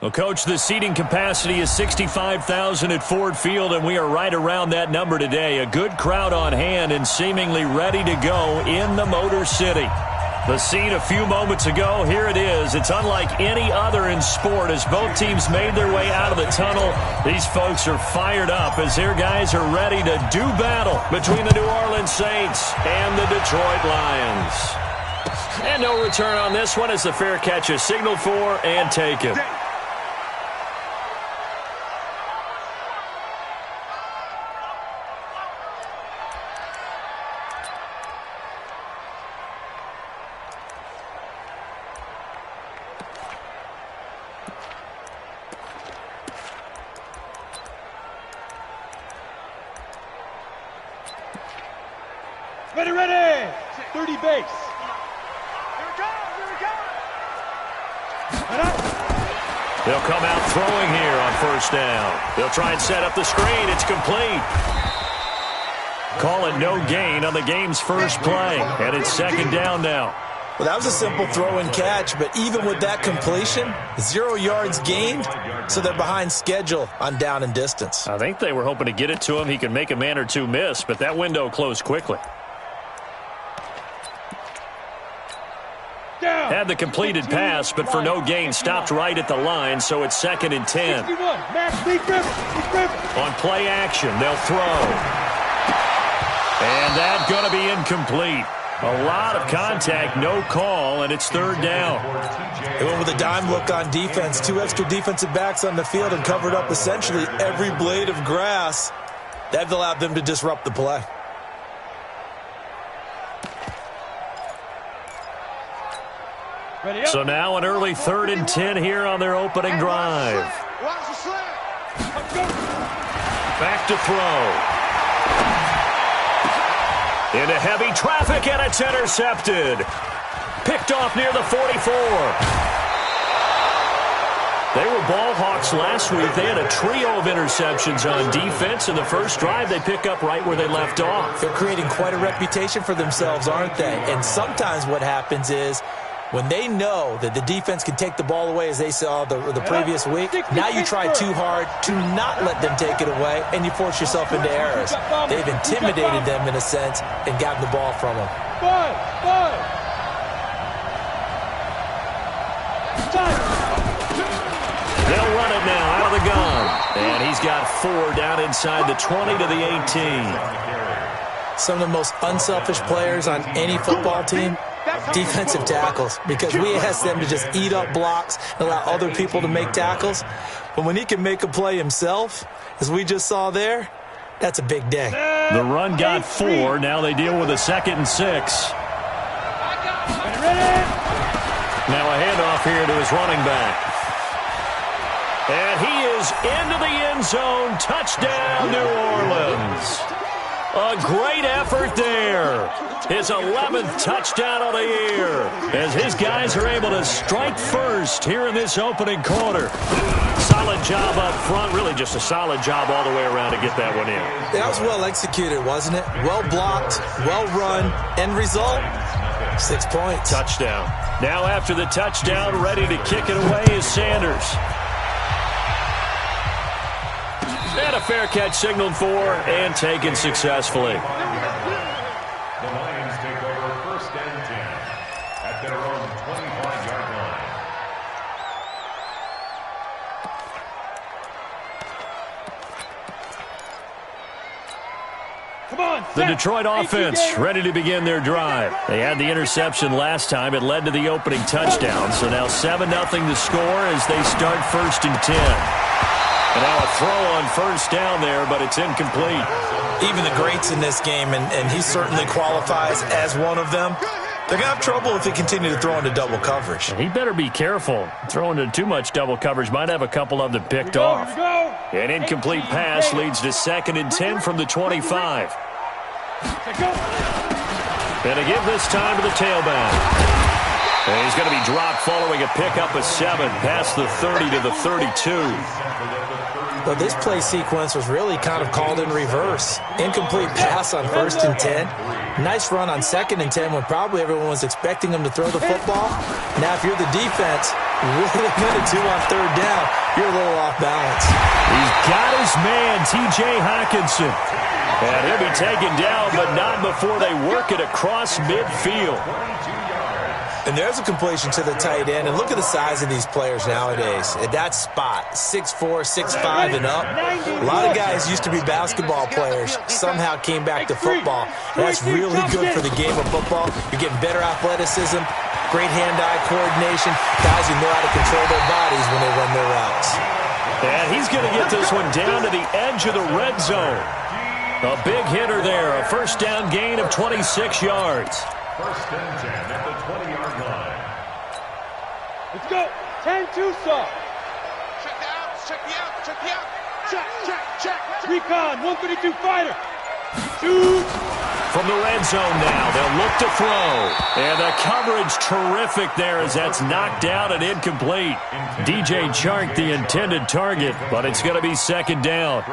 Well, Coach, the seating capacity is 65,000 at Ford Field, and we are right around that number today. A good crowd on hand and seemingly ready to go in the Motor City. The scene a few moments ago, here it is. It's unlike any other in sport as both teams made their way out of the tunnel. These folks are fired up as their guys are ready to do battle between the New Orleans Saints and the Detroit Lions. And no return on this one as the fair catch is signaled for and taken. Ready! 30 base. Here we go! They'll come out throwing here on first down. They'll try and set up the screen. It's complete. Call it no gain on the game's first play, and it's second down now. Well, that was a simple throw and catch, but even with that completion, 0 yards gained, so they're behind schedule on down and distance. I think they were hoping to get it to him. He could make a man or two miss, but that window closed quickly. Had the completed pass, but for no gain, stopped right at the line, so it's second and 10. On play action, they'll throw. And that's going to be incomplete. A lot of contact, no call, and it's third down. They went with a dime look on defense. 2 extra defensive backs on the field and covered up essentially every blade of grass. That allowed them to disrupt the play. So now an early 3rd and 10 here on their opening drive. Back to throw. Into heavy traffic, and it's intercepted. Picked off near the 44. They were ball hawks last week. They had a trio of interceptions on defense. In the first drive, they pick up right where they left off. They're creating quite a reputation for themselves, aren't they? And sometimes what happens is, when they know that the defense can take the ball away, as they saw the previous week, now you try too hard to not let them take it away, and you force yourself into errors. They've intimidated them, in a sense, and gotten the ball from them. They'll run it now out of the gun. And he's got 4 down inside the 20 to the 18. Some of the most unselfish players on any football team, defensive tackles, because we ask them to just eat up blocks and allow other people to make tackles. But when he can make a play himself, as we just saw there, that's a big day. The run got 4. Now they deal with a 2nd and 6. Now a handoff here to his running back. And he is into the end zone. Touchdown, New Orleans. A great effort there. His 11th touchdown of the year as his guys are able to strike first here in this opening quarter. Solid job up front. Really just a solid job all the way around to get that one in. That was well executed, wasn't it? Well blocked, well run. End result, 6 points. Touchdown. Now after the touchdown, ready to kick it away is Sanders. And a fair catch signaled for and taken successfully. The Lions take over 1st and 10 at their own 25-yard line. The Detroit offense ready to begin their drive. They had the interception last time. It led to the opening touchdown. So now 7-0 the score as they start 1st and 10. And now a throw on first down there, but it's incomplete. Even the greats in this game, and he certainly qualifies as one of them, they're going to have trouble if they continue to throw into double coverage. He better be careful. Throwing into too much double coverage might have a couple of them picked off. An incomplete pass leads to 2nd and 10 from the 25. And to give this time to the tailback. And he's going to be dropped following a pickup of 7 past the 30 to the 32. Well, this play sequence was really kind of called in reverse. Incomplete pass on 1st and 10. Nice run on 2nd and 10 when probably everyone was expecting him to throw the football. Now, if you're the defense, with a minute 2 on 3rd down, you're a little off balance. He's got his man, T.J. Hockenson. And he'll be taken down, but not before they work it across midfield. And there's a completion to the tight end. And look at the size of these players nowadays. At that spot, 6'4", 6'5", and up. A lot of guys used to be basketball players, somehow came back to football. And that's really good for the game of football. You're getting better athleticism, great hand-eye coordination, guys who know how to control their bodies when they run their routes. And he's going to get this one down to the edge of the red zone. A big hitter there, a first down gain of 26 yards. 1st and 10 at the 20-yard line. Let's go. 10-2 saw. Check the outs. Check the outs. Check the outs. Check. Recon, 132 fighter. Shoot. From the red zone now, they'll look to throw. And the coverage terrific there as that's knocked out and incomplete. DJ Chark, the intended target, but it's going to be 2nd down.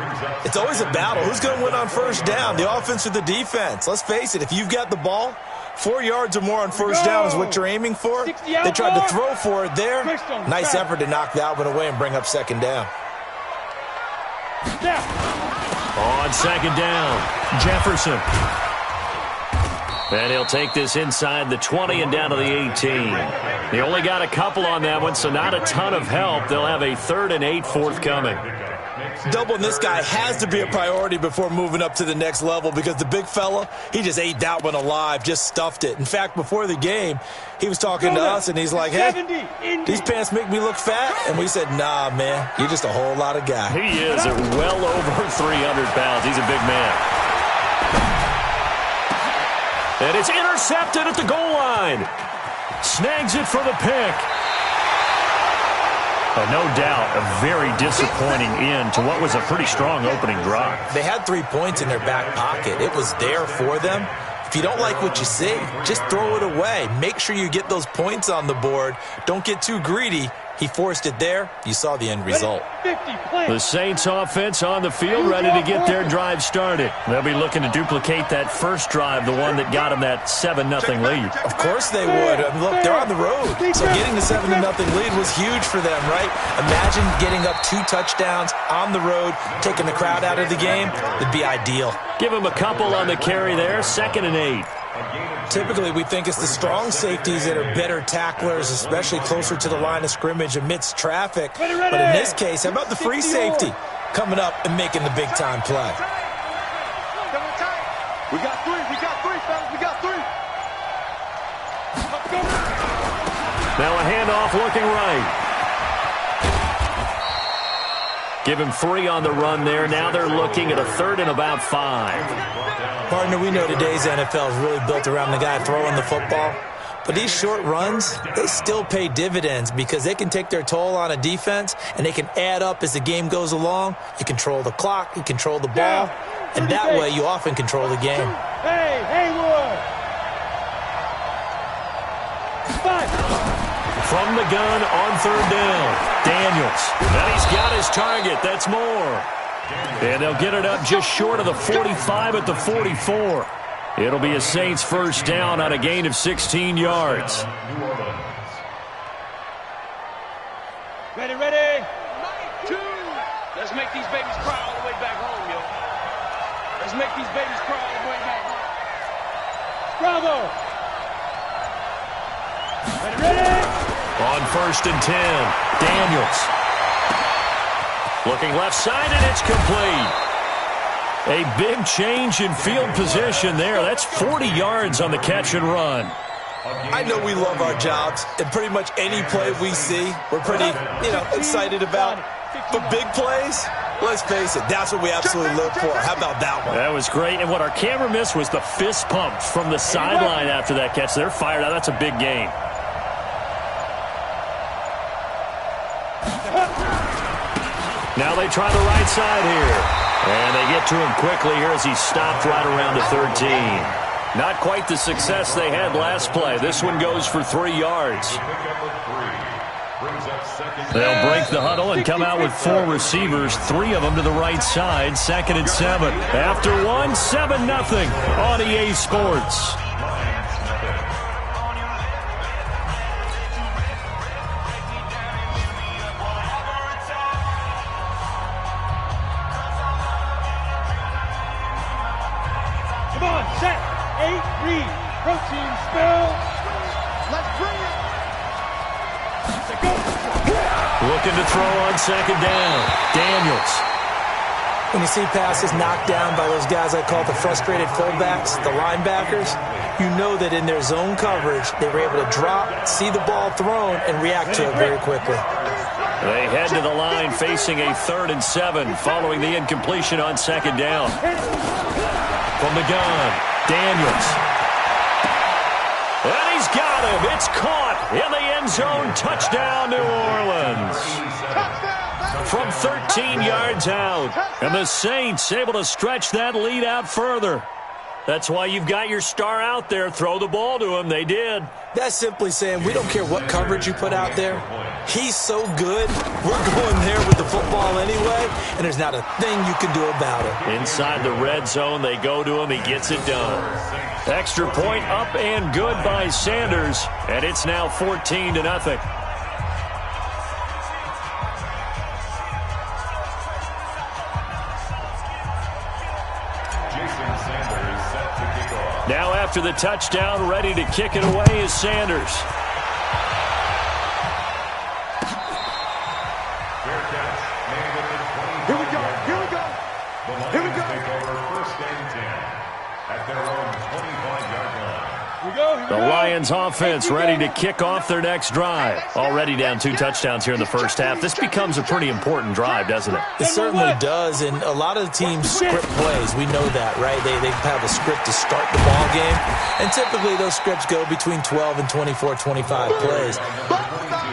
It's always a battle. Who's going to win on 1st down, the offense or the defense? Let's face it, if you've got the ball, 4 yards or more on 1st down is what you're aiming for. They tried to throw for it there. Nice effort to knock that one away and bring up 2nd down. On 2nd down, Jefferson. And he'll take this inside the 20 and down to the 18. They only got a couple on that one, so not a ton of help. They'll have a 3rd and 8 forthcoming. Doubling this guy has to be a priority before moving up to the next level because the big fella, he just ate that one alive, just stuffed it. In fact, before the game, he was talking to us, and he's like, hey, these pants make me look fat? And we said, nah, man, you're just a whole lot of guy. He is at well over 300 pounds. He's a big man. And it's intercepted at the goal line. Snags it for the pick. No doubt, a very disappointing end to what was a pretty strong opening drive. They had 3 points in their back pocket. It was there for them. If you don't like what you see, just throw it away. Make sure you get those points on the board. Don't get too greedy. He forced it there. You saw the end result. The Saints offense on the field, ready to get their drive started. They'll be looking to duplicate that first drive, the one that got them that 7-0 lead. Of course they would. Look, they're on the road. So getting the 7-0 lead was huge for them, right? Imagine getting up 2 touchdowns on the road, taking the crowd out of the game. It'd be ideal. Give them a couple on the carry there, 2nd and 8. Typically, we think it's the strong safeties that are better tacklers, especially closer to the line of scrimmage amidst traffic. But in this case, how about the free safety coming up and making the big-time play? We got 3, fellas. We got 3. Let's go. Now a handoff looking right. Give him 3 on the run there. Now they're looking at a 3rd and about 5. Partner, we know today's NFL is really built around the guy throwing the football. But these short runs, they still pay dividends because they can take their toll on a defense and they can add up as the game goes along. You control the clock, you control the ball, and that way you often control the game. Hey, Haywood! 5. From the gun on 3rd down, Daniels. And he's got his target. That's more. And they'll get it up just short of the 45 at the 44. It'll be a Saints first down on a gain of 16 yards. Ready. 2. Let's make these babies cry all the way back home, yo. Let's make these babies cry all the way back home. Bravo! Ready. On 1st and 10, Daniels. Looking left side, and it's complete. A big change in field position there. That's 40 yards on the catch and run. I know we love our jobs, and pretty much any play we see, we're pretty, excited about. But big plays, let's face it, that's what we absolutely look for. How about that one? That was great, and what our camera missed was the fist pump from the sideline after that catch. They're fired out. That's a big gain. Now they try the right side here. And they get to him quickly here as he's stopped right around the 13. Not quite the success they had last play. This one goes for 3 yards. They'll break the huddle and come out with 4 receivers, 3 of them to the right side. 2nd and 7. After 1, 7-0 on EA Sports. Come on, set, 8, read, protein, spell. Let's bring it. Looking to throw on 2nd down. Daniels. When you see passes knocked down by those guys I call the frustrated fullbacks, the linebackers, you know that in their zone coverage, they were able to drop, see the ball thrown, and react to it very quickly. They head to the line facing a 3rd and 7 following the incompletion on 2nd down. From the gun, Daniels. And he's got him. It's caught in the end zone. Touchdown, New Orleans. From 13 yards out. And the Saints able to stretch that lead out further. That's why you've got your star out there. Throw the ball to him. They did. That's simply saying we don't care what coverage you put out there. He's so good. We're going there with the football anyway, and there's not a thing you can do about it. Inside the red zone, they go to him. He gets it done. Extra point up and good by Sanders, and it's now 14-0. Now after the touchdown, ready to kick it away is Sanders. Here we go, here we go. Here we go. Take over 1st and 10 at their own 25-yard line. Here we go, here we The go. Lions offense ready to kick off their next drive. Already down 2 touchdowns here in the first half. This becomes a pretty important drive, doesn't it? It certainly does, and a lot of the teams script plays. We know that, right? They have a script to start the ball game, and typically those scripts go between 12 and 24, 25 plays.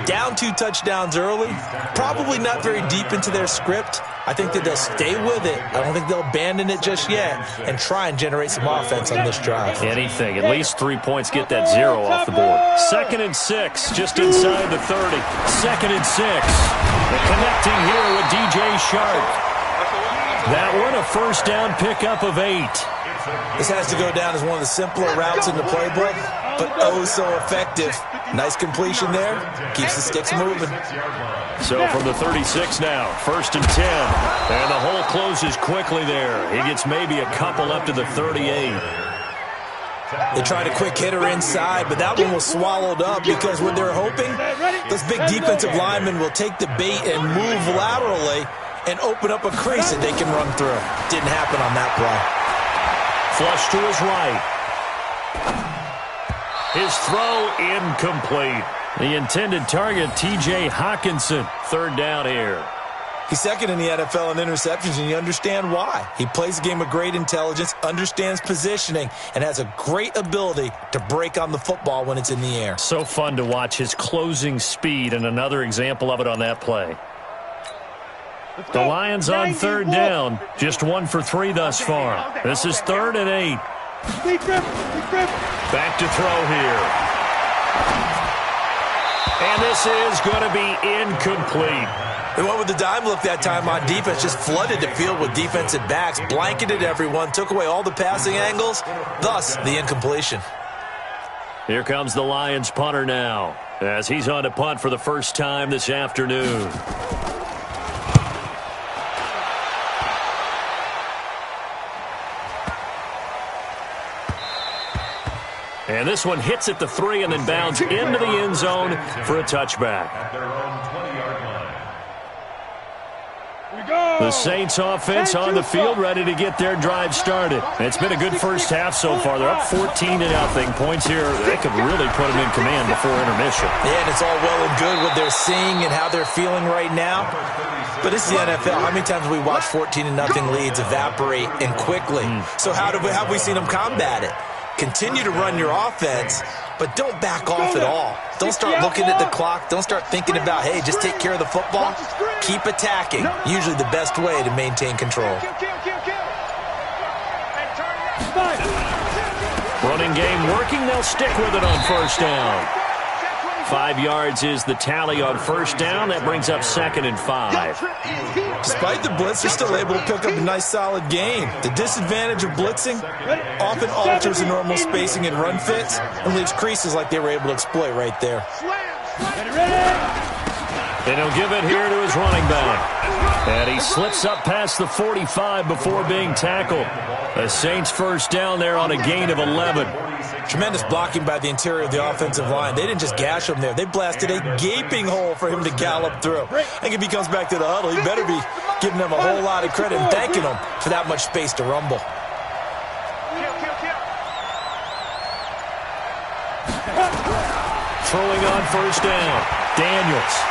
Down 2 touchdowns early, probably not very deep into their script. I think that they'll stay with it. I don't think they'll abandon it just yet and try and generate some offense on this drive. Anything. At least 3 points get that 0 off the board. 2nd and 6, just inside the 30. 2nd and 6. The connecting here with DJ Shark. That one a first down pickup of 8. This has to go down as one of the simpler routes in the playbook, but oh so effective. Nice completion there. Keeps the sticks moving. So from the 36 now, 1st and 10. And the hole closes quickly there. He gets maybe a couple up to the 38. They tried a quick hitter inside, but that one was swallowed up because what they're hoping, those big defensive linemen will take the bait and move laterally and open up a crease that they can run through. Didn't happen on that play. Flush to his right. His throw incomplete. The intended target, T.J. Hawkinson. 3rd down here. He's 2nd in the NFL in interceptions, and you understand why. He plays a game with great intelligence, understands positioning, and has a great ability to break on the football when it's in the air. So fun to watch his closing speed, and another example of it on that play. The Lions on 3rd down. Just 1 for 3 thus far. This is 3rd and 8. Back to throw here. And this is going to be incomplete. They went with the dime look that time on defense, just flooded the field with defensive backs, blanketed everyone, took away all the passing angles, thus the incompletion. Here comes the Lions punter now, as he's on to punt for the first time this afternoon. And this one hits at the 3 and then bounds into the end zone for a touchback. At their own 20-yard line. The Saints offense on the field, ready to get their drive started. It's been a good first half so far. They're up 14-0. Points here, they could really put them in command before intermission. Yeah, and it's all well and good what they're seeing and how they're feeling right now. But it's the NFL. How many times have we watched 14-0 leads evaporate and quickly? So how have we seen them combat it? Continue to run your offense, but don't back off at all. Don't start looking at the clock. Don't start thinking about, hey, just take care of the football. Keep attacking. Usually the best way to maintain control. Running game working. They'll stick with it on first down. 5 yards is the tally on first down. That brings up 2nd and 5. Despite the blitz, they're still able to pick up a nice, solid gain. The disadvantage of blitzing often alters the normal spacing and run fits and leaves creases like they were able to exploit right there. And he'll give it here to his running back. And he slips up past the 45 before being tackled. The Saints first down there on a gain of 11. Tremendous blocking by the interior of the offensive line. They didn't just gash him there. They blasted a gaping hole for him to gallop through. I think if he comes back to the huddle, he better be giving them a whole lot of credit and thanking them for that much space to rumble. Throwing on first down, Daniels.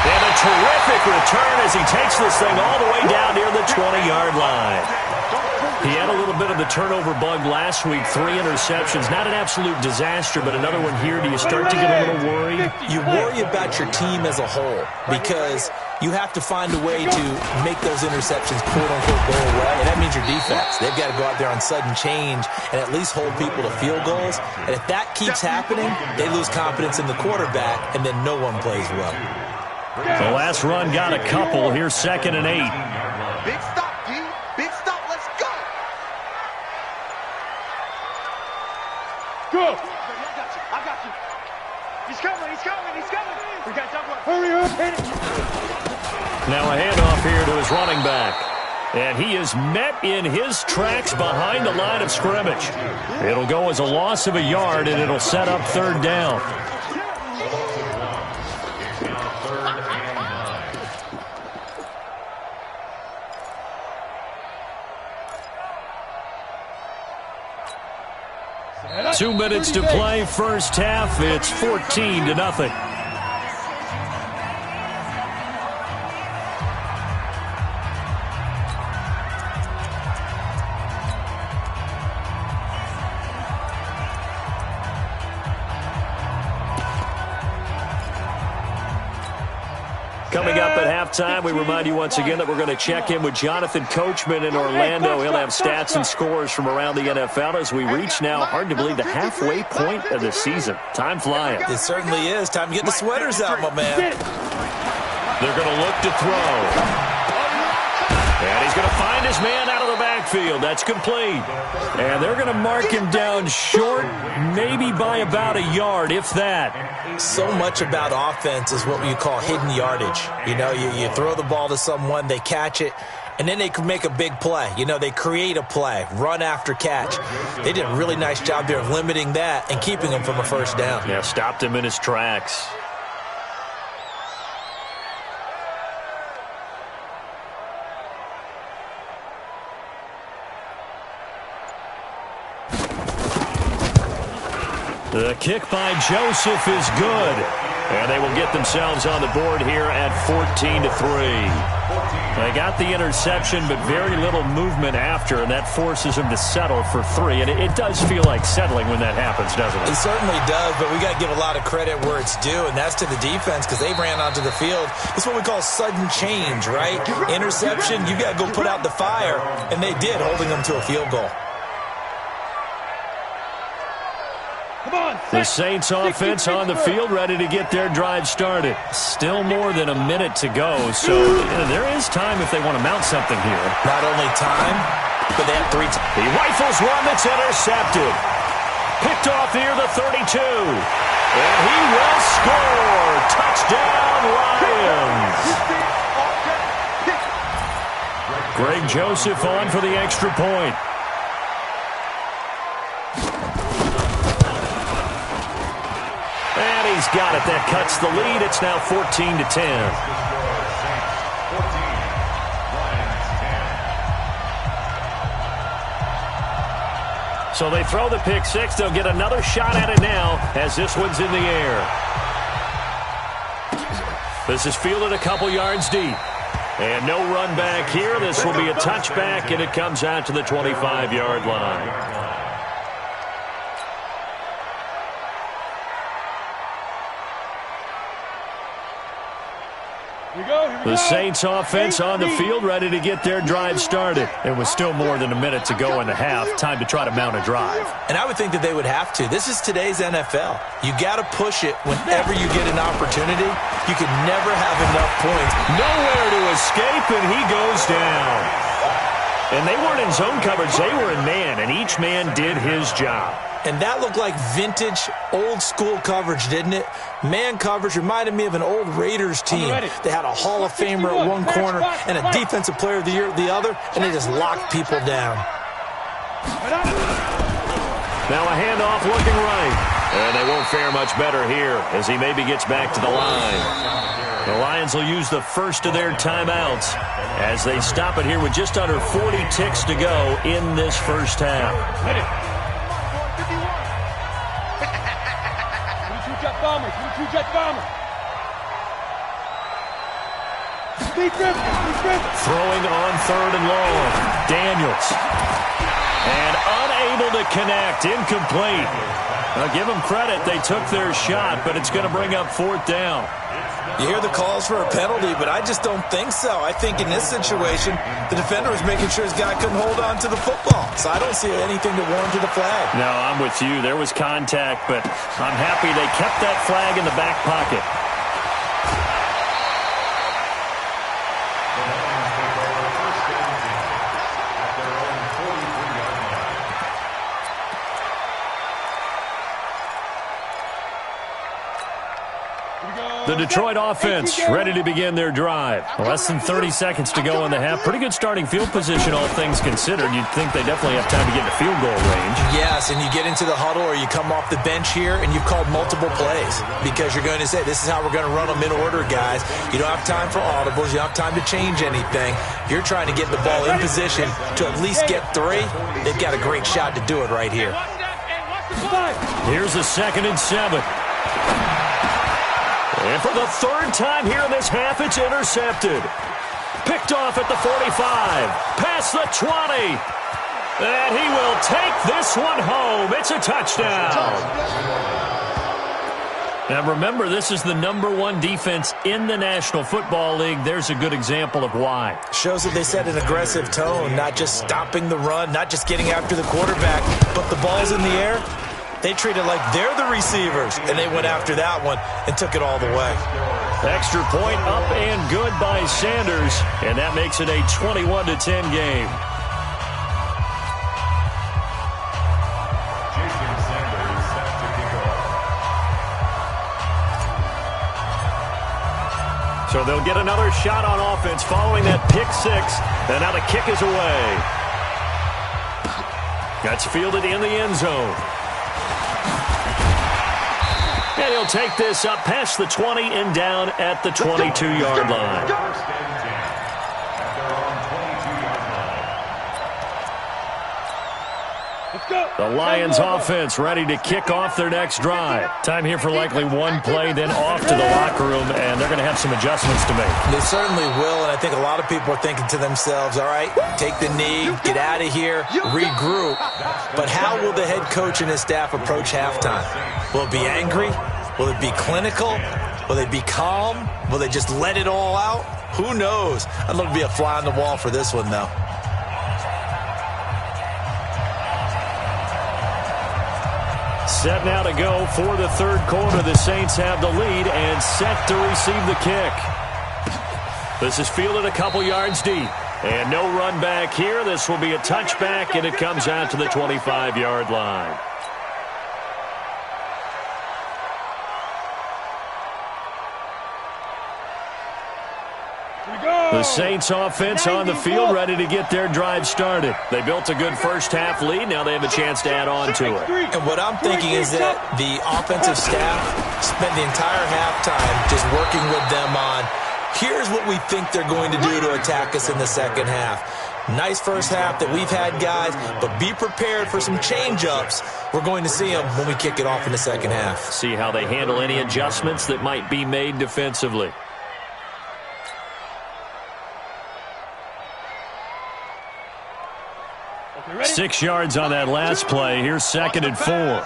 And a terrific return as he takes this thing all the way down near the 20-yard line. He had a little bit of the turnover bug last week, 3 interceptions. Not an absolute disaster, but another one here. Do you start to get a little worried? You worry about your team as a whole because you have to find a way to make those interceptions, quote-unquote, go away, and that means your defense. They've got to go out there on sudden change and at least hold people to field goals. And if that keeps happening, they lose confidence in the quarterback, and then no one plays well. The last run got a couple. Here's 2nd and 8. Big stop, D. Big stop. Let's go. Go. I got you. He's coming. He's coming. He's coming. We got jump on. Hurry up. Hit it. Now a handoff here to his running back. And he is met in his tracks behind the line of scrimmage. It'll go as a loss of a yard, and it'll set up 3rd down. Two minutes to play, first half. It's 14-0. Coming up at halftime, we remind you once again that we're going to check in with Jonathan Coachman in Orlando. He'll have stats and scores from around the NFL as we reach now, hard to believe, the halfway point of the season. Time flying. It certainly is. Time to get the sweaters out, my man. They're going to look to throw. And he's going to find his man out of the backfield. That's complete. And they're going to mark him down short, maybe by about a yard, if that. So much about offense is what you call hidden yardage. You know, you throw the ball to someone, they catch it, and then they can make a big play. You know, they create a play, run after catch. They did a really nice job there of limiting that and keeping him from a first down. Yeah, stopped him in his tracks. The kick by Joseph is good. And they will get themselves on the board here at 14-3. They got the interception, but very little movement after, and that forces them to settle for 3. And it does feel like settling when that happens, doesn't it? It certainly does, but we got to give a lot of credit where it's due, and that's to the defense because they ran onto the field. It's what we call sudden change, right? Interception, you got to go put out the fire, and they did, holding them to a field goal. The Saints offense on the field, ready to get their drive started. Still more than a minute to go, so there is time if they want to mount something here. Not only time, but they have 3 times. He rifles one that's intercepted. Picked off here, the 32. And he will score. Touchdown, Lions. Greg Joseph on for the extra point. And he's got it. That cuts the lead. It's now 14-10. So they throw the pick six. They'll get another shot at it now as this one's in the air. This is fielded a couple yards deep. And no run back here. This will be a touchback, and it comes out to the 25-yard line. The Saints offense on the field, ready to get their drive started. It was still more than a minute to go in the half. Time to try to mount a drive. And I would think that they would have to. This is today's NFL. You got to push it whenever you get an opportunity. You can never have enough points. Nowhere to escape, and he goes down. And they weren't in zone coverage. They were in man, and each man did his job. And that looked like vintage, old-school coverage, didn't it? Man coverage reminded me of an old Raiders team. They had a Hall of Famer at one corner and a Defensive Player of the Year at the other, and they just locked people down. Now a handoff looking right. And they won't fare much better here as he maybe gets back to the line. The Lions will use the first of their timeouts as they stop it here with just under 40 ticks to go in this first half. Throwing on third and long. Daniels. And unable to connect. Incomplete. Now give them credit. They took their shot, but it's going to bring up fourth down. You hear the calls for a penalty, but I just don't think so. I think in this situation, the defender was making sure his guy couldn't hold on to the football. So I don't see anything to warrant the flag. No, I'm with you. There was contact, but I'm happy they kept that flag in the back pocket. The Detroit offense ready to begin their drive. Less than 30 seconds to go in the half. Pretty good starting field position, all things considered. You'd think they definitely have time to get into field goal range. Yes, and you get into the huddle or you come off the bench here and you've called multiple plays because you're going to say, this is how we're going to run them in order, guys. You don't have time for audibles. You don't have time to change anything. You're trying to get the ball in position to at least get 3. They've got a great shot to do it right here. Here's a 2nd and 7. And for the third time here in this half, it's intercepted. Picked off at the 45. Past the 20. And he will take this one home. It's a touchdown. Now remember, this is the #1 defense in the National Football League. There's a good example of why. Shows that they set an aggressive tone, not just stopping the run, not just getting after the quarterback, but the ball's in the air. They treat it like they're the receivers, and they went after that one and took it all the way. Extra point up and good by Sanders, and that makes it a 21-10 game. So they'll get another shot on offense following that pick 6, and now the kick is away. That's fielded in the end zone. And he'll take this up past the 20 and down at the 22-yard line. The Lions offense ready to kick off their next drive. Time here for likely one play, then off to the locker room, and they're going to have some adjustments to make. They certainly will, and I think a lot of people are thinking to themselves, all right, take the knee, get out of here, regroup. But how will the head coach and his staff approach halftime? Will it be angry? Will it be clinical? Will they be calm? Will they just let it all out? Who knows? I'd love to be a fly on the wall for this one, though. Set now to go for the third quarter. The Saints have the lead and set to receive the kick. This is fielded a couple yards deep. And no run back here. This will be a touchback, and it comes out to the 25-yard line. The Saints offense on the field ready to get their drive started. They built a good first half lead. Now they have a chance to add on to it. And what I'm thinking is that the offensive staff spent the entire halftime just working with them on, here's what we think they're going to do to attack us in the second half. Nice first half that we've had, guys, but be prepared for some change-ups. We're going to see them when we kick it off in the second half. See how they handle any adjustments that might be made defensively. Ready? 6 yards on that last play. Here's 2nd and 4.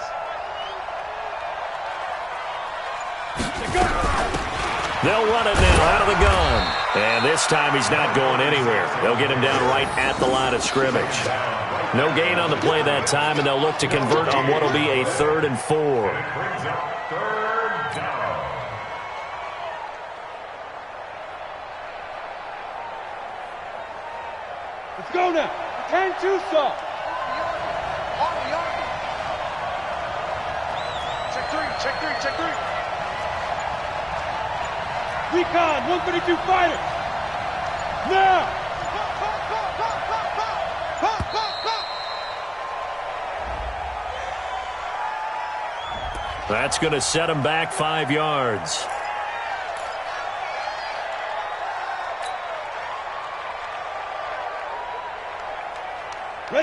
They'll run it now out of the gun. And this time he's not going anywhere. They'll get him down right at the line of scrimmage. No gain on the play that time, and they'll look to convert on what will be a 3rd and 4. Let's go now. 10-2 saw. Check three. Recon, 132 fighters. Now. That's going to set him back 5 yards.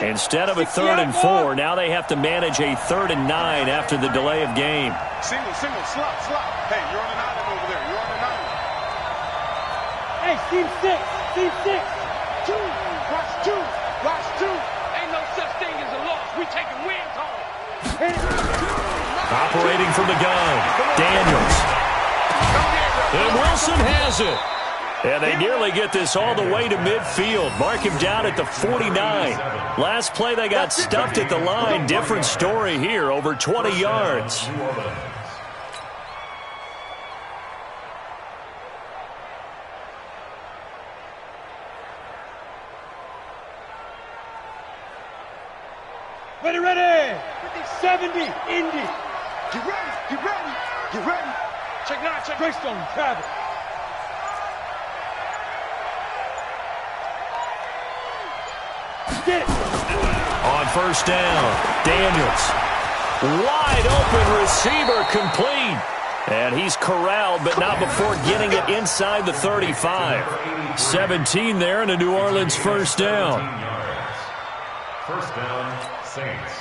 Instead of a 3rd and 4, now they have to manage a 3rd and 9 after the delay of game. Single, slot. Hey, you're on an island over there. You're on an island. Hey, team 6. Watch two. Ain't no such thing as a loss. We taking wins home. Operating from the gun, Daniels. And Wilson has it. And they nearly get this all the way to midfield. Mark him down at the 49. Last play they got stuffed at the line. Different story here, over 20 yards. Ready. 70, Indy. Get ready. Check 9, check. Greystone, Travis. Get it. On first down, Daniels. Wide open receiver, complete. And he's corralled, but not before getting it inside the 35. 17 there, and a New Orleans first down. First down, Saints.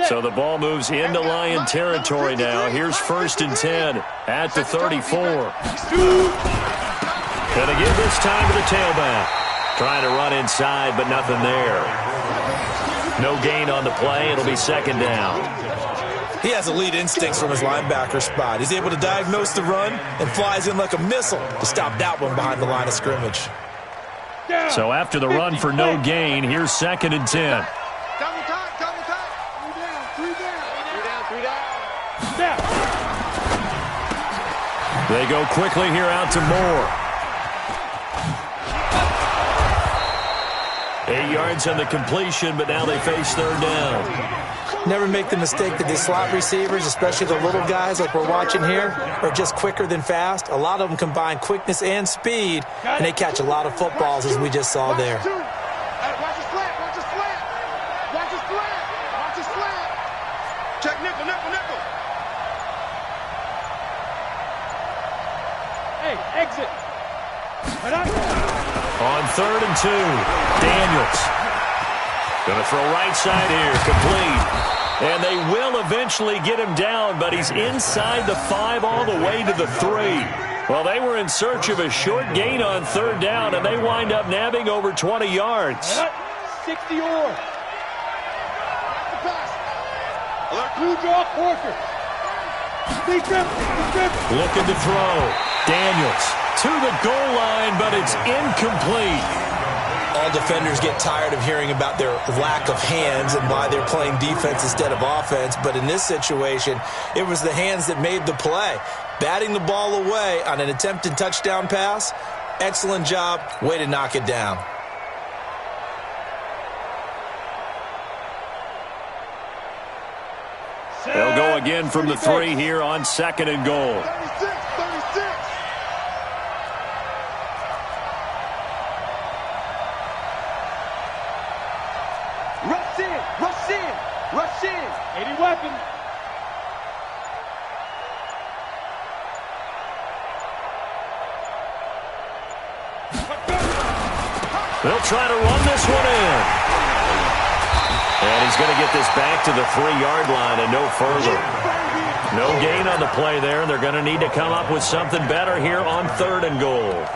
So the ball moves into Lion territory now. Here's 1st and 10 at the 34. Gonna give this time to the tailback. Trying to run inside, but nothing there. No gain on the play. It'll be 2nd down. He has elite instincts from his linebacker spot. He's able to diagnose the run and flies in like a missile to stop that one behind the line of scrimmage. So after the run for no gain, here's 2nd and 10. Double time. 3 down. They go quickly here out to Moore. 8 yards on the completion, but now they face 3rd down. Never make the mistake that these slot receivers, especially the little guys like we're watching here, are just quicker than fast. A lot of them combine quickness and speed, and they catch a lot of footballs, as we just saw there. Watch his slant. Check nickel. Hey, exit. On 3rd and 2, Daniels. Gonna throw right side here, complete. And they will eventually get him down, but he's inside the 5 all the way to the 3. Well, they were in search of a short gain on 3rd down, and they wind up nabbing over 20 yards. 60 or. Blue draw Corker. Looking to throw. Daniels to the goal line, but it's incomplete. All defenders get tired of hearing about their lack of hands and why they're playing defense instead of offense. But in this situation, it was the hands that made the play. Batting the ball away on an attempted touchdown pass. Excellent job. Way to knock it down. They'll go again from the 3 here on 2nd and goal. 36. Rush in. 80 weapon. They'll try to run this one in. And he's going to get this back to the 3-yard line and no further. No gain on the play there. They're going to need to come up with something better here on 3rd and goal.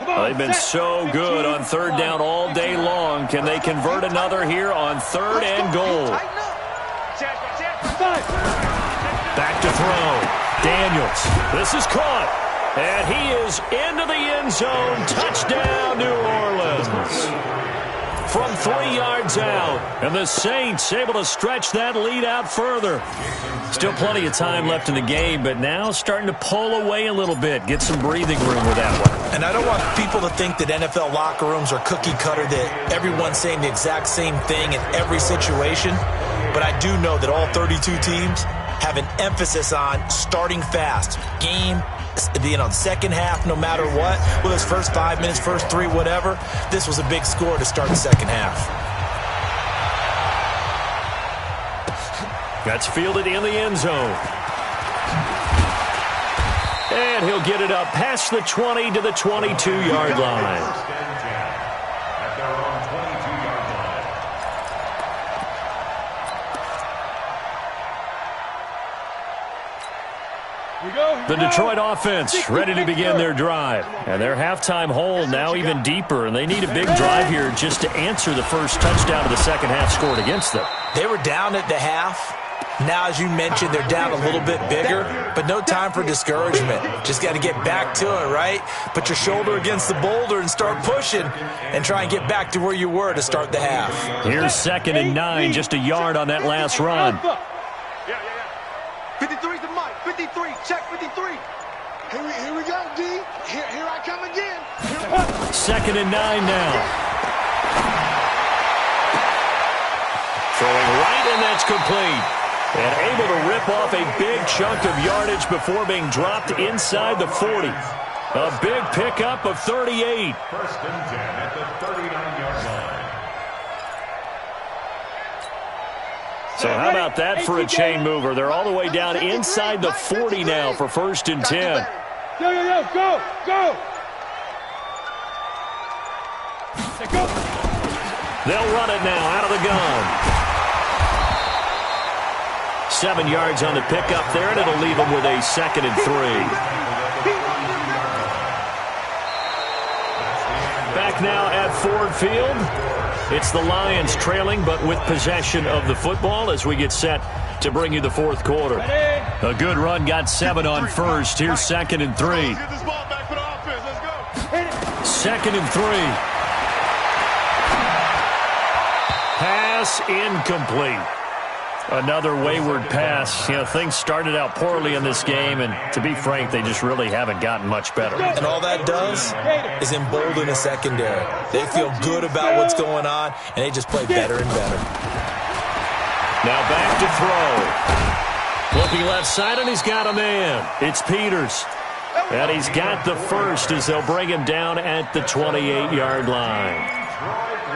They've been so good on third down all day long. Can they convert another here on third and goal? Back to throw. Daniels. This is caught. And he is into the end zone. Touchdown, New Orleans. From 3 yards out. And the Saints able to stretch that lead out further. Still plenty of time left in the game, but now starting to pull away a little bit. Get some breathing room with that one. And I don't want people to think that NFL locker rooms are cookie cutter, that everyone's saying the exact same thing in every situation. But I do know that all 32 teams have an emphasis on starting fast. Game, second half, no matter what. Whether it's first 5 minutes, first 3, whatever. This was a big score to start the second half. That's fielded in the end zone. And he'll get it up past the 20 to the 22-yard line. At their own 22-yard line. The Detroit offense ready to begin their drive. And their halftime hole now even deeper, and they need a big drive here just to answer the first touchdown of the second half scored against them. They were down at the half. Now, as you mentioned, they're down a little bit bigger, but no time for discouragement. Just got to get back to it, right? Put your shoulder against the boulder and start pushing and try and get back to where you were to start the half. Here's 2nd and 9, just a yard on that last run. 53's the mic. 53. Check 53. Here we go, D. Here I come again. 2nd and 9 now. Throwing right, and that's complete. And able to rip off a big chunk of yardage before being dropped inside the 40. A big pickup of 38. 1st and 10 at the 39-yard line. So how about that for a chain mover? They're all the way down inside the 40 now for 1st and 10. Yo, go. They'll run it now out of the gun. 7 yards on the pickup there, and it'll leave them with a 2nd and 3. Back now at Ford Field. It's the Lions trailing, but with possession of the football as we get set to bring you the fourth quarter. A good run, got 7 on first. Here's 2nd and 3. 2nd and 3. Pass incomplete. Another wayward pass. You know, things started out poorly in this game, and to be frank, they just really haven't gotten much better. And all that does is embolden a secondary. They feel good about what's going on, and they just play better and better. Now back to throw. Looking left side, and he's got a man. It's Peters. And he's got the first as they'll bring him down at the 28-yard line.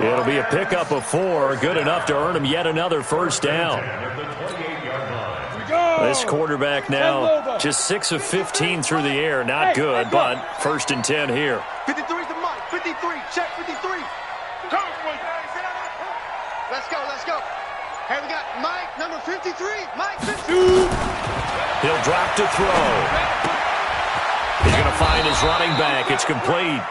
It'll be a pickup of 4, good enough to earn him yet another first down. This quarterback now just 6 of 15 through the air. Not good, but 1st and 10 here. 53's the mic. 53. Check 53. Let's go. Hey, we got Mike, number 53. Mike 52. He'll drop to throw. He's going to find his running back. It's complete.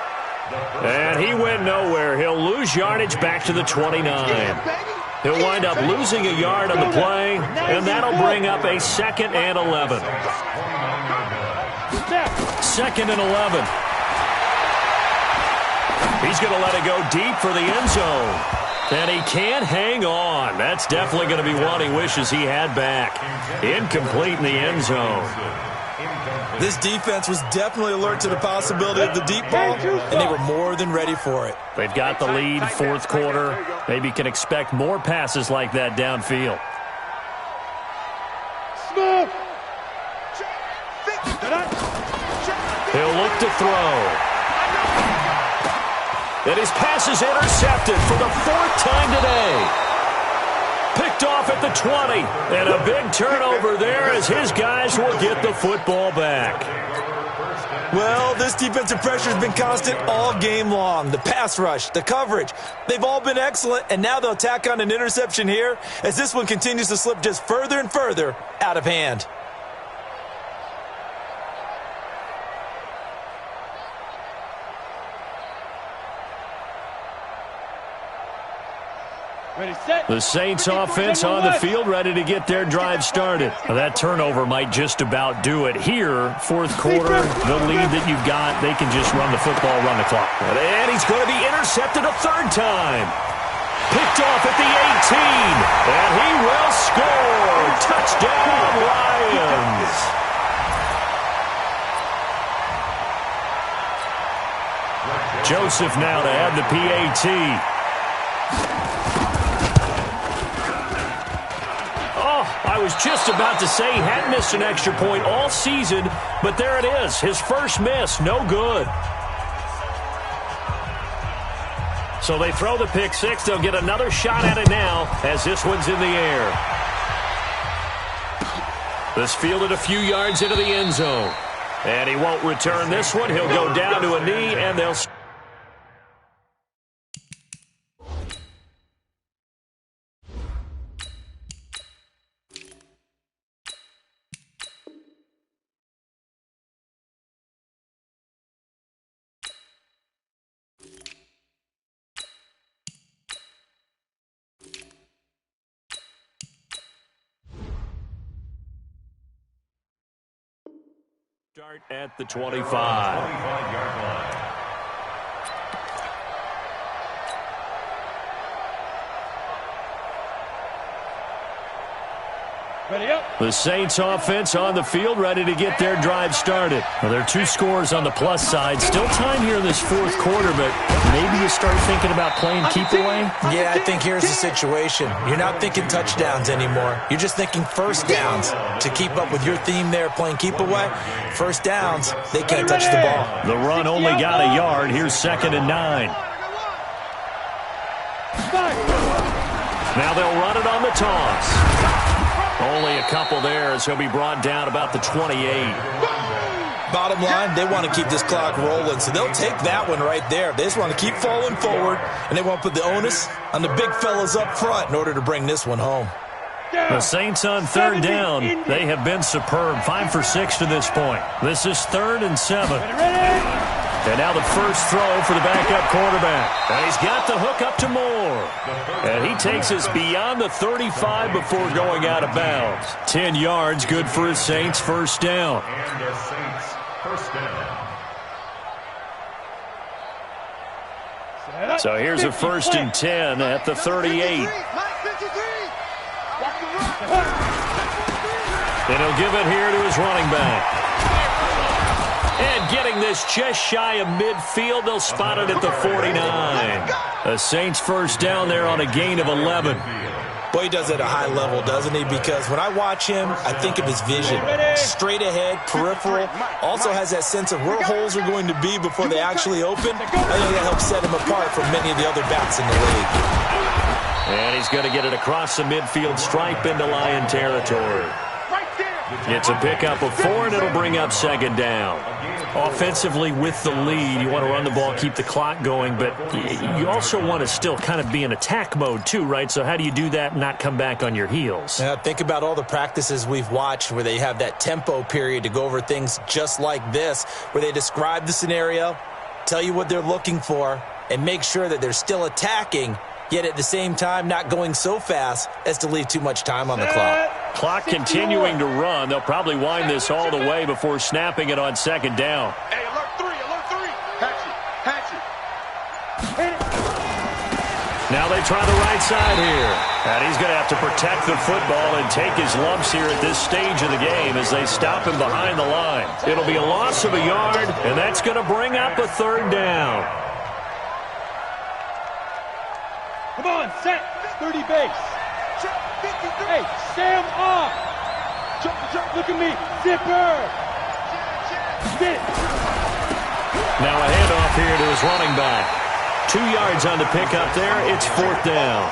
And he went nowhere. He'll lose yardage back to the 29. He'll wind up losing a yard on the play, and that'll bring up a 2nd and 11. 2nd and 11. He's going to let it go deep for the end zone. And he can't hang on. That's definitely going to be one he wishes he had back. Incomplete in the end zone. This defense was definitely alert to the possibility of the deep ball, and they were more than ready for it. They've got the lead, fourth quarter. Maybe can expect more passes like that downfield. He'll look to throw. And his pass is intercepted for the 4th time today. Picked off at the 20. And a big turnover there as his guys will get the football back. Well, this defensive pressure has been constant all game long. The pass rush, the coverage, they've all been excellent, and now they'll tack on an interception here as this one continues to slip just further and further out of hand. The Saints offense on the field, ready to get their drive started. Now, that turnover might just about do it here. Fourth quarter, the lead that you've got, they can just run the football, run the clock. And he's going to be intercepted a third time. Picked off at the 18. And he will score. Touchdown, Lions. Joseph now to have the PAT. I was just about to say he hadn't missed an extra point all season, but there it is. His first miss, no good. So they throw the pick six. They'll get another shot at it now as this one's in the air. This fielded a few yards into the end zone. And he won't return this one. He'll go down to a knee, and they'll... Start at the 25. 25-yard line. Ready up. The Saints offense on the field, ready to get their drive started. Well, there are two scores on the plus side. Still time here in this fourth quarter, but maybe you start thinking about playing keep away? Yeah, I think here's the situation. You're not thinking touchdowns anymore. You're just thinking first downs. To keep up with your theme there, playing keep away, first downs, they can't touch the ball. The run only got a yard. Here's 2nd and 9. Now they'll run it on the toss. Only a couple there as he'll be brought down about the 28. Bottom line, they want to keep this clock rolling, so they'll take that one right there. They just want to keep falling forward, and they want to put the onus on the big fellas up front in order to bring this one home. The Saints on third down, they have been superb. 5 for 6 to this point. This is 3rd and 7. And now the first throw for the backup quarterback. And he's got the hook up to Moore. And he takes us beyond the 35 before going out of bounds. 10 yards, good for his Saints first down. And the Saints first down. So here's a 1st and 10 at the 38. And he'll give it here to his running back. And getting this just shy of midfield, they'll spot it at the 49. The Saints first down there on a gain of 11. Boy, he does it at a high level, doesn't he? Because when I watch him, I think of his vision. Straight ahead, peripheral. Also has that sense of where holes are going to be before they actually open. I think that helps set him apart from many of the other backs in the league. And he's going to get it across the midfield stripe into Lion territory. It's a pickup of 4, and it'll bring up 2nd down. Offensively with the lead, you want to run the ball, keep the clock going, but you also want to still kind of be in attack mode too, right? So how do you do that and not come back on your heels? Yeah, think about all the practices we've watched where they have that tempo period to go over things just like this, where they describe the scenario, tell you what they're looking for, and make sure that they're still attacking, yet at the same time not going so fast as to leave too much time on the clock. Clock continuing to run. They'll probably wind this all the way before snapping it on 2nd down. Hey, alert 3, alert 3. Hatch it. Now they try the right side here. And he's going to have to protect the football and take his lumps here at this stage of the game as they stop him behind the line. It'll be a loss of a yard, and that's going to bring up a 3rd down. Come on, set. 30 base. Hey, Sam off. Look at me. Zipper. Sit. Now a handoff here to his running back. 2 yards on the pickup there. It's 4th down.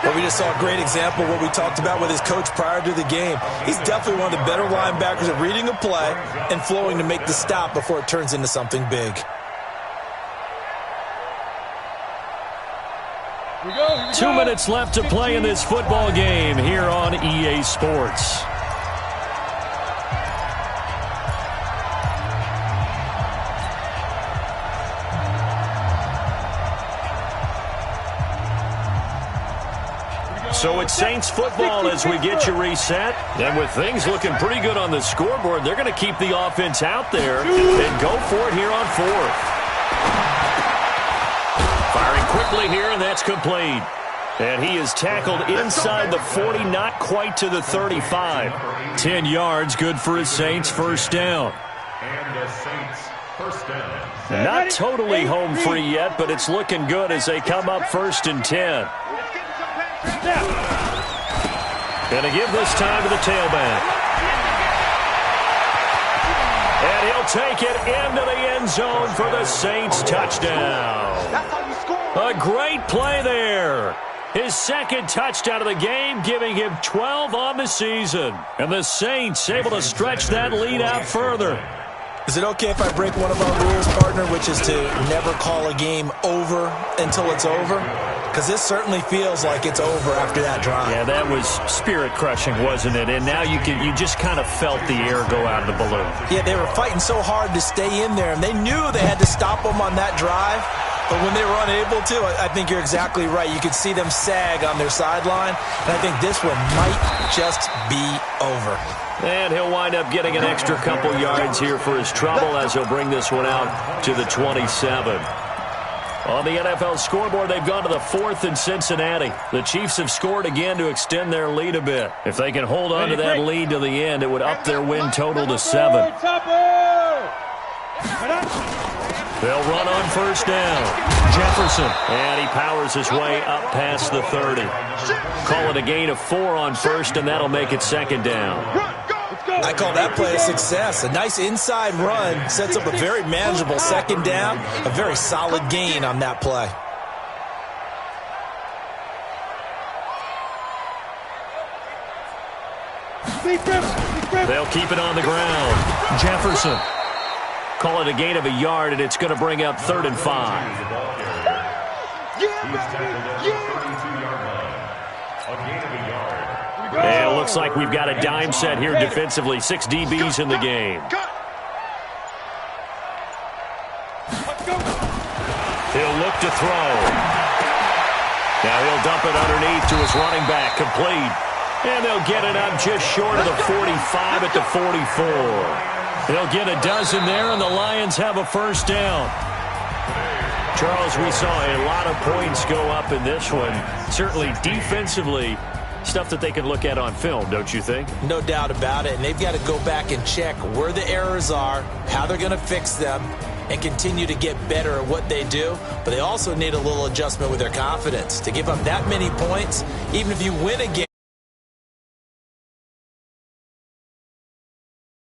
Well, we just saw a great example of what we talked about with his coach prior to the game. He's definitely one of the better linebackers at reading a play and flowing to make the stop before it turns into something big. Here we go. 2 minutes left to play in this football game here on EA Sports. So it's Saints football as we get you reset. And with things looking pretty good on the scoreboard, they're going to keep the offense out there and go for it here on fourth. Firing quickly here, and that's complete. And he is tackled inside the 40, not quite to the 35. 10 yards, good for his Saints first down. And the Saints first down. Not totally home free yet, but it's looking good as they come up 1st and 10. Going to give this time to the tailback. And he'll take it into the end zone for the Saints touchdown. A great play there. His second touchdown of the game, giving him 12 on the season. And the Saints able to stretch that lead out further. Is it okay if I break one of our rules, partner, which is to never call a game over until it's over? Because this certainly feels like it's over after that drive. Yeah, that was spirit-crushing, wasn't it? And now you just kind of felt the air go out of the balloon. Yeah, they were fighting so hard to stay in there, and they knew they had to stop them on that drive. But when they were unable to, I think you're exactly right. You could see them sag on their sideline, and I think this one might just be over. And he'll wind up getting an extra couple yards here for his trouble as he'll bring this one out to the 27. On the NFL scoreboard, they've gone to the 4th in Cincinnati. The Chiefs have scored again to extend their lead a bit. If they can hold on to that lead to the end, it would up their win total to 7. They'll run on first down. Jefferson. And he powers his way up past the 30. Call it a gain of 4 on first, and that'll make it 2nd down. I call that play a success. A nice inside run sets up a very manageable 2nd down. A very solid gain on that play. They'll keep it on the ground. Jefferson. Call it a gain of a yard, and it's going to bring up 3rd and 5. And it looks like we've got a dime set here defensively. 6 DBs in the game. He'll look to throw. Now he'll dump it underneath to his running back. Complete. And they'll get it up just short of the 45 at the 44. They'll get a dozen there, and the Lions have a first down. Charles, we saw a lot of points go up in this one. Certainly defensively, stuff that they can look at on film, don't you think? No doubt about it, and they've got to go back and check where the errors are, how they're going to fix them, and continue to get better at what they do. But they also need a little adjustment with their confidence. To give up that many points, even if you win a game,